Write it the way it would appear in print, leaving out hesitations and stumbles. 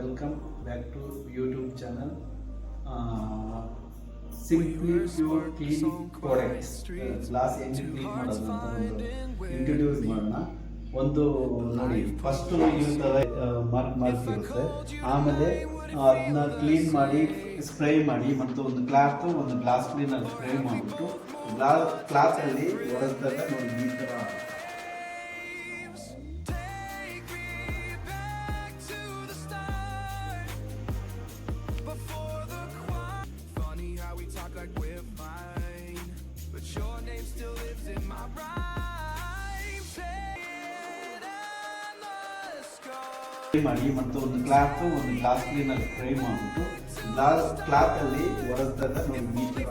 Welcome back to YouTube channel Simply Pure clean products glass ಹೆಂಗೆ clean ಮಾಡೋದು ಅಂತ ಒಂದು ಇಂಟ್ರೊಡ್ಯೂಸ್ ಮಾಡೋಣ. ಒಂದು ನೋಡಿ, ಫಸ್ಟು ಈ ಥರ ಮಾರ್ಕ್ ಇರುತ್ತೆ. ಆಮೇಲೆ ಅದನ್ನ ಕ್ಲೀನ್ ಮಾಡಿ ಸ್ಪ್ರೇ ಮಾಡಿ ಮತ್ತು ಒಂದು ಗ್ಲಾಸ್ ಕ್ಲೀನಲ್ಲಿ ಸ್ಪ್ರೇ ಮಾಡಿಬಿಟ್ಟು ಕ್ಲಾತಲ್ಲಿ ಒರೆಸಿದಾಗ ನೋಡಿ ಈ ಥರ ಮಾಡಿ ಮತ್ತು ಒಂದು ಗ್ಲಾಸ್ ಕ್ಲೀನಲ್ಲಿ ಸ್ಪ್ರೇ ಮಾಡಿಬಿಟ್ಟು ಕ್ಲಾತಲ್ಲಿ ಒರೆಸಿದಾಗ ನೋಡಿ ಈ ಥರ